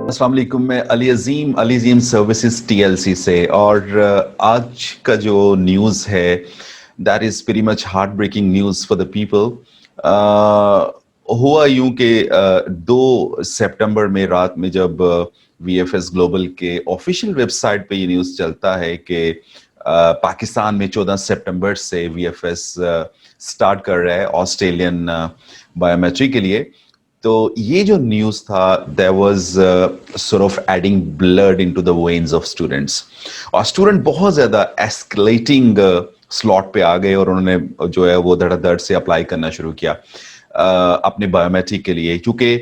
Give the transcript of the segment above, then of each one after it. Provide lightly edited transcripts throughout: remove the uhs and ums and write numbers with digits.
अस्सलाम वालेकुम। मैं अली अजीम सर्विसेज टीएलसी से। और आज का जो न्यूज़ है that is very much heartbreaking news for the people. हुआ यूं कि 2 सितंबर में रात में जब वीएफएस ग्लोबल के ऑफिशियल वेबसाइट पे ये न्यूज़ चलता है कि पाकिस्तान में 14 सितंबर से वीएफएस स्टार्ट कर रहा है ऑस्ट्रेलियन बायोमेट्रिक के लिए। तो ये जो न्यूज़ था there was sort of adding blood into the veins of students. और स्टूडेंट बहुत ज़्यादा एस्केलेटिंग स्लॉट पे आ गए और उन्होंने जो है वो धड़ाधड़ से अप्लाई करना शुरू किया अपने बायोमेट्रिक के लिए, क्योंकि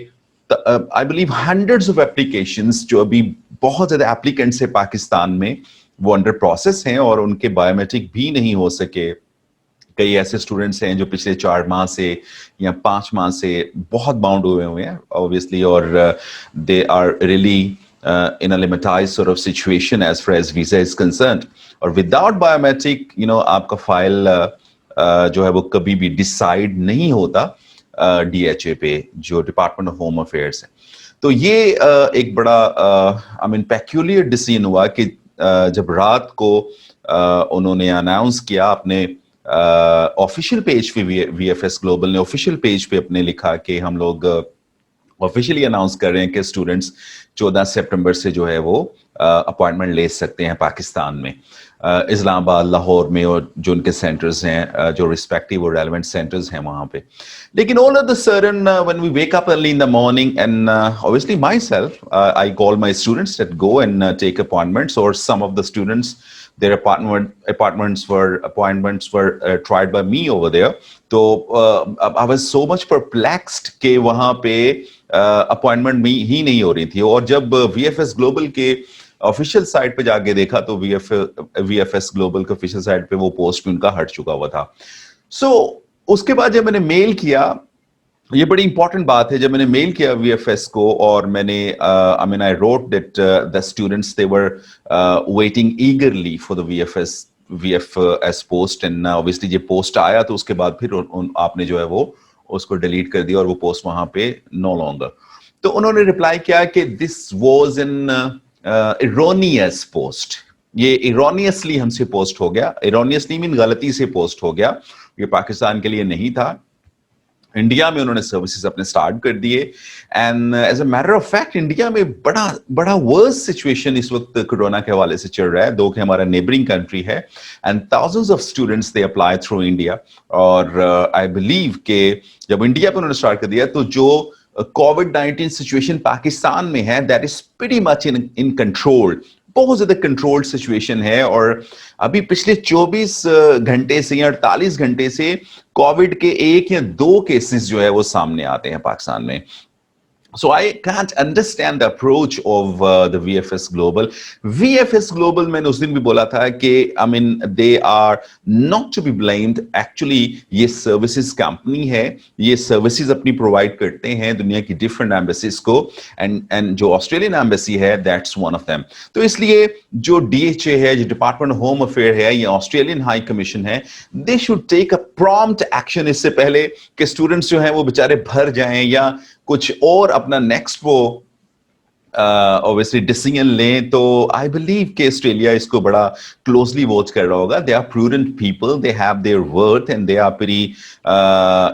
I believe hundreds of applications जो अभी बहुत ज़्यादा एप्लीकेंट्स है पाकिस्तान में वो अंडर प्रोसेस हैं और उनके बायोमेट्रिक भी नहीं हो सके। कई ऐसे स्टूडेंट्स हैं जो पिछले 4 माह से या 5 माह से बहुत बाउंड हुए हैं ऑब्वियसली, और they are really in a limitized sort of situation as far as visa is concerned. और विदाउट बायोमेट्रिक आपका फाइल जो है वो कभी भी डिसाइड नहीं होता डीएचए पे, जो डिपार्टमेंट ऑफ होम अफेयर्स है। तो ये एक बड़ा आई मीन पेक्यूलियर डिसीजन हुआ कि जब रात को उन्होंने अनाउंस किया अपने ऑफिशियल पेज पे, वीएफएस ग्लोबल ने ऑफिशियल पेज पे अपने लिखा कि हम लोग ऑफिशियली अनाउंस कर रहे हैं कि स्टूडेंट्स 14 सितंबर से जो है वो अपॉइंटमेंट ले सकते हैं पाकिस्तान में, इस्लामाबाद, लाहौर में, और जो उनके सेंटर्स हैं, जो रिस्पेक्टिव और रेलेवेंट सेंटर्स हैं वहां पे। लेकिन all of the sudden when we wake up early in the morning and obviously myself I call my students that go and take appointments, और some of the students their appointments were tried by me over there. तो I was so much perplexed कि वहां पे appointment ही नहीं हो रही थी। और जब वीएफएस ग्लोबल के ऑफिशियल साइट पे जाके देखा तो वीएफएस ग्लोबल के ऑफिशियल साइट पे वो पोस्ट भी उनका हट चुका हुआ था। सो उसके बाद जब मैंने मेल किया, ये बड़ी इंपॉर्टेंट बात है, जब मैंने मेल किया वीएफएस को और मैंने I mean I wrote that the students they were waiting ईगरली for the VFS post, and obviously ये पोस्ट आया तो उसके बाद फिर आपने जो है वो उसको डिलीट कर दिया और वो पोस्ट वहां पे नो लॉन्गर। तो उन्होंने रिप्लाई किया कि this was an erroneous post, ये इरोनियसली हमसे पोस्ट हो गया। इरोनियसली मीन गलती से पोस्ट हो गया, ये पाकिस्तान के लिए नहीं था। इंडिया में उन्होंने सर्विसेज अपने स्टार्ट कर दिए, and as a matter of fact India में बड़ा बड़ा वर्स्ट सिचुएशन इस वक्त कोरोना के हवाले से चल रहा है, दो कि हमारा नेबरिंग कंट्री है, and thousands of students they apply through India. और आई बिलीव कि जब इंडिया पे उन्होंने स्टार्ट कर दिया तो जो कोविड-19 सिचुएशन पाकिस्तान में है that is pretty much in control, बहुत ज्यादा कंट्रोल्ड सिचुएशन है। और अभी पिछले 24 घंटे से या 48 घंटे से कोविड के 1 या 2 केसेस जो है वो सामने आते हैं पाकिस्तान में। So I can't understand the approach of the VFS Global. VFS Global मैंने उस दिन भी बोला था कि I mean they are not to be blamed. Actually ये services company है, ये services अपनी provide करते हैं दुनिया की different embassies को, and जो Australian embassy है that's one of them. तो इसलिए जो DHA है, जो Department of Home Affairs है, ये Australian High Commission है, they should take a prompt action इससे पहले कि students जो हैं वो बेचारे भर जाएं या कुछ और अपना नेक्स्ट वो ऑब्वियसली डिसीजन लें। तो आई बिलीव कि ऑस्ट्रेलिया इसको बड़ा क्लोजली वॉच कर रहा होगा। They are prudent people, they have their worth, and they are very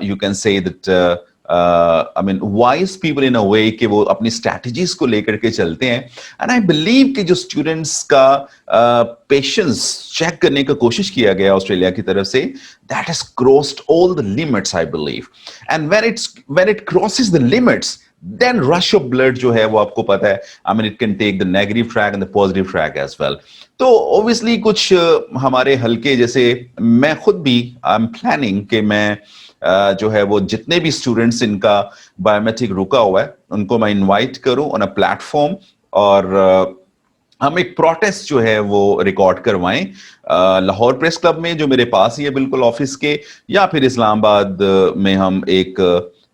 you can say that I mean wise people in a way कि वो अपनी स्ट्रैटेजीज को लेकर के चलते हैं। एंड आई बिलीव कि जो स्टूडेंट्स का पेशेंस चेक करने का कोशिश किया गया ऑस्ट्रेलिया की तरफ से, that has crossed all the limits I believe. And when it crosses the limits then rush of blood जो है वो आपको पता है, I mean it can take the negative track and the positive track as well. तो obviously कुछ हमारे हल्के, जैसे मैं खुद भी I'm planning कि मैं जो है वो जितने भी स्टूडेंट्स इनका बायोमेट्रिक रुका हुआ है उनको मैं इनवाइट करूं ऑन अ प्लेटफॉर्म, और हम एक प्रोटेस्ट जो है वो रिकॉर्ड करवाएं लाहौर प्रेस क्लब में जो मेरे पास ही है बिल्कुल ऑफिस के, या फिर इस्लामाबाद में हम एक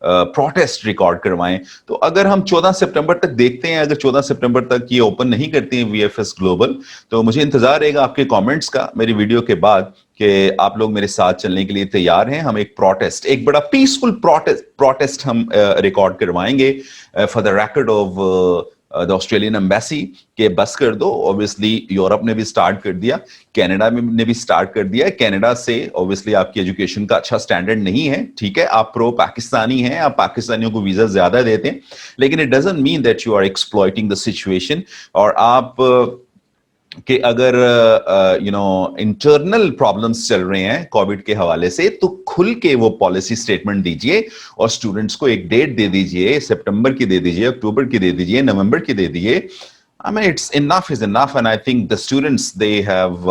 प्रोटेस्ट रिकॉर्ड करवाएं। तो अगर हम 14 सितंबर तक देखते हैं, अगर 14 सितंबर तक ये ओपन नहीं करती है वीएफएस ग्लोबल, तो मुझे इंतजार रहेगा आपके कमेंट्स का मेरी वीडियो के बाद कि आप लोग मेरे साथ चलने के लिए तैयार हैं। हम एक प्रोटेस्ट, एक बड़ा पीसफुल प्रोटेस्ट हम रिकॉर्ड करवाएंगे for the record of the Australian embassy के बस कर दो। ऑब्वियसली यूरोप ने भी स्टार्ट कर दिया, कनाडा में ने भी स्टार्ट कर दिया। कनाडा से ऑब्वियसली आपकी एजुकेशन का अच्छा स्टैंडर्ड नहीं है, ठीक है, आप प्रो पाकिस्तानी हैं, आप पाकिस्तानियों को वीजा ज्यादा देते हैं, लेकिन it doesn't mean that you are exploiting the situation. और आप कि अगर इंटरनल प्रॉब्लम्स चल रहे हैं कोविड के हवाले से, तो खुल के वो पॉलिसी स्टेटमेंट दीजिए और स्टूडेंट्स को एक डेट दे दीजिए, सितंबर की दे दीजिए, अक्टूबर की दे दीजिए, नवंबर की दे दीजिए। I mean, it's enough is enough, and I think the students, they have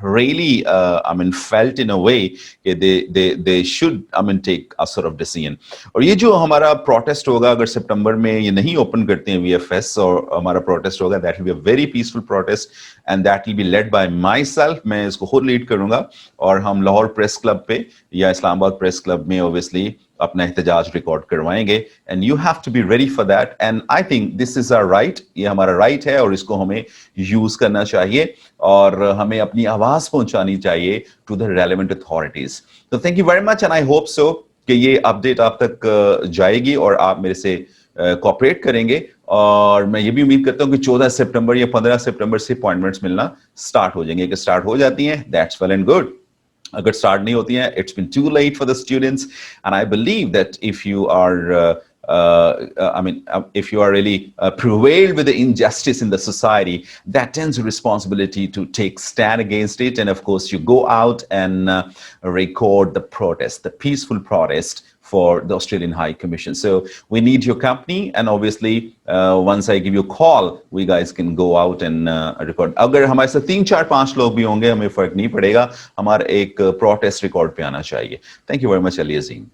really, I mean, felt in a way that they should, I mean, take a sort of decision. और ये जो हमारा प्रोटेस्ट होगा, अगर सितंबर में ये नहीं open करते हैं VFS, और हमारा प्रोटेस्ट होगा, that will be a very peaceful protest, and that will be led by myself. मैं इसको खुद लीड करूंगा, और हम लाहौर प्रेस क्लब पे या इस्लामाबाद प्रेस क्लब में ऑब्वियसली अपना एहतजाज रिकॉर्ड करवाएंगे, and you have to be ready for that. And I think this is our right, ये हमारा राइट है और इसको हमें यूज करना चाहिए, और हमें अपनी आवाज पहुंचानी चाहिए टू द रेलेवेंट अथॉरिटीज। तो thank you very much, and I hope so कि ये अपडेट आप तक जाएगी और आप मेरे से कोऑपरेट करेंगे। और मैं ये भी उम्मीद करता हूं कि 14 सितंबर या 15 सितंबर से अपॉइंटमेंट्स मिलना स्टार्ट हो जाएंगे। कि स्टार्ट हो जाती हैं, दैट्स वेल एंड गुड। अगर स्टार्ट नहीं होती हैं, it's been too late for the students, and I believe that if you are if you are really prevailed with the injustice in the society, that tends a responsibility to take stand against it, and of course you go out and record the protest, the peaceful protest for the Australian High Commission. So we need your company, and obviously once I give you a call, we guys can go out and record. अगर हमारे साथ 3 4 5 लोग भी होंगे, हमें फर्क नहीं पड़ेगा, हमारा एक protest record पे आना चाहिए। Thank you very much, Ali Azim.